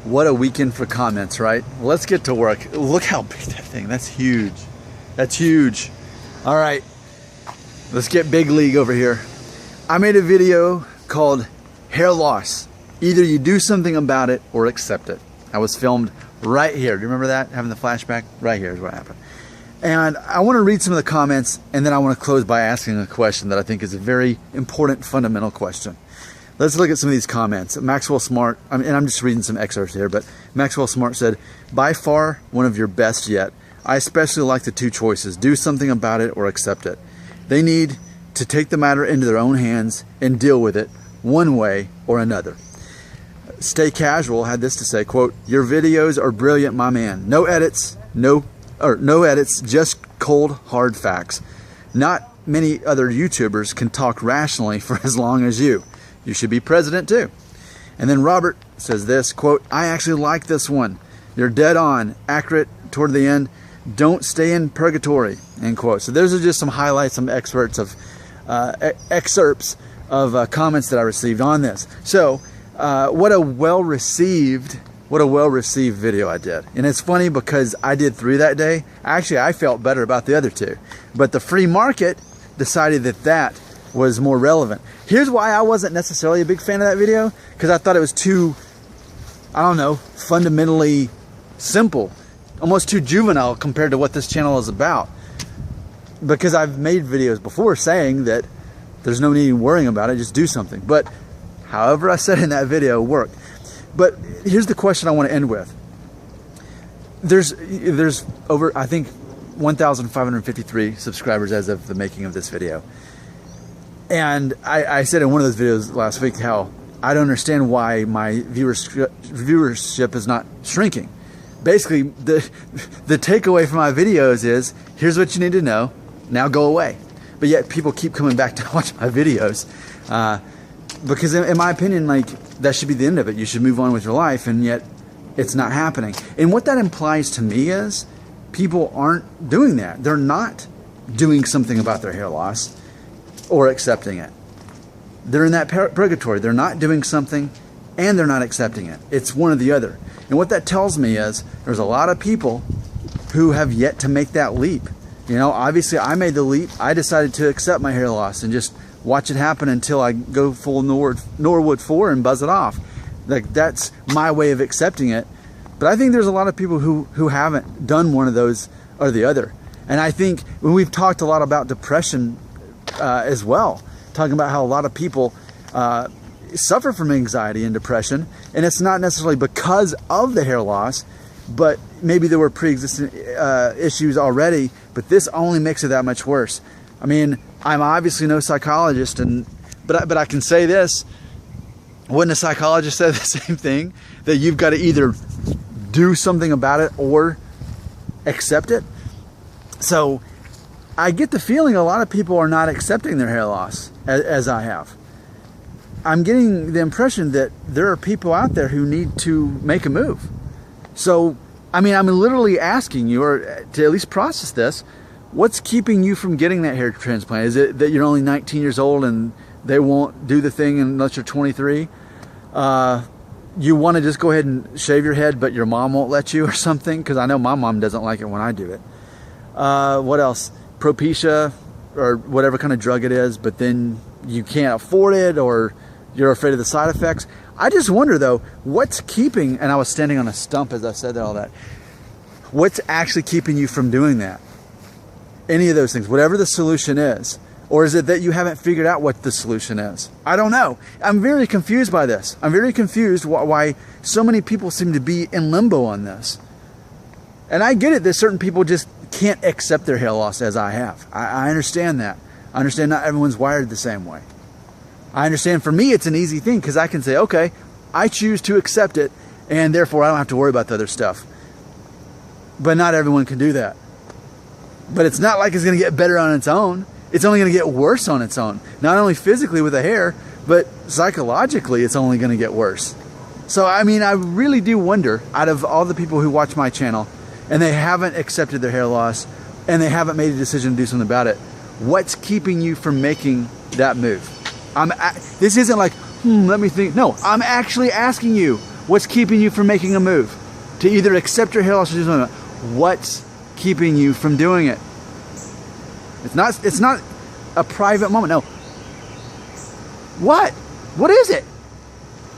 What a weekend for comments, right? Let's get to work. Look how big that thing, that's huge. That's huge. All right, let's get big league over here. I made a video called Hair Loss. Either you do something about it or accept it. I was filmed right here. Do you remember that? Having the flashback? Right here is what happened. And I want to read some of the comments, and then I want to close by asking a question that I think is a very important, fundamental question. Let's look at some of these comments. Maxwell Smart, and I'm just reading some excerpts here, but Maxwell Smart said, by far one of your best yet. I especially like the two choices. Do something about it or accept it. They need to take the matter into their own hands and deal with it one way or another. Stay Casual had this to say, quote, your videos are brilliant, my man. No edits, no edits, just cold, hard facts. Not many other YouTubers can talk rationally for as long as you. You should be president too. And then Robert says this, quote, I actually like this one. You're dead on, accurate toward the end. Don't stay in purgatory, end quote. So those are just some highlights, some excerpts of comments that I received on this. So what a well-received video I did. And it's funny because I did 3 that day. Actually, I felt better about the other 2. But the free market decided that was more relevant. Here's why I wasn't necessarily a big fan of that video, because I thought it was too, I don't know, fundamentally simple, almost too juvenile compared to what this channel is about. Because I've made videos before saying that there's no need in worrying about it, just do something. But however I said in that video worked. But here's the question I want to end with. There's over, I think, 1,553 subscribers as of the making of this video. And I said in one of those videos last week how I don't understand why my viewership is not shrinking. Basically, the takeaway from my videos is, here's what you need to know, now go away. But yet people keep coming back to watch my videos. Because in my opinion, like, that should be the end of it. You should move on with your life, and yet it's not happening. And what that implies to me is people aren't doing that. They're not doing something about their hair loss or accepting it. They're in that purgatory. They're not doing something and they're not accepting it. It's one or the other. And what that tells me is there's a lot of people who have yet to make that leap. You know, obviously I made the leap. I decided to accept my hair loss and just watch it happen until I go full Norwood 4 and buzz it off. Like, that's my way of accepting it. But I think there's a lot of people who haven't done one of those or the other. And I think when we've talked a lot about depression as well, talking about how a lot of people suffer from anxiety and depression, and it's not necessarily because of the hair loss, but maybe there were pre-existing issues already, but this only makes it that much worse. I mean, I'm obviously no psychologist, but I can say this: wouldn't a psychologist say the same thing, that you've got to either do something about it or accept it? So I get the feeling a lot of people are not accepting their hair loss as I have. I'm getting the impression that there are people out there who need to make a move. So, I mean, I'm literally asking you, or to at least process this, what's keeping you from getting that hair transplant? Is it that you're only 19 years old and they won't do the thing unless you're 23? You want to just go ahead and shave your head, but your mom won't let you or something? Because I know my mom doesn't like it when I do it. What else? Propecia or whatever kind of drug it is, but then you can't afford it, or you're afraid of the side effects. I just wonder though, what's keeping, and I was standing on a stump as I said all that, what's actually keeping you from doing that? Any of those things, whatever the solution is. Or is it that you haven't figured out what the solution is? I don't know. I'm very confused by this. I'm very confused why so many people seem to be in limbo on this. And I get it that certain people just can't accept their hair loss as I have. I understand that. I understand not everyone's wired the same way. I understand for me it's an easy thing because I can say, okay, I choose to accept it, and therefore I don't have to worry about the other stuff. But not everyone can do that. But it's not like it's going to get better on its own. It's only going to get worse on its own. Not only physically with the hair, but psychologically it's only going to get worse. So, I mean, I really do wonder, out of all the people who watch my channel, and they haven't accepted their hair loss, and they haven't made a decision to do something about it, what's keeping you from making that move? This isn't like, let me think. No, I'm actually asking you, What's keeping you from making a move? To either accept your hair loss or do something. What's keeping you from doing it? It's not a private moment. No. What is it?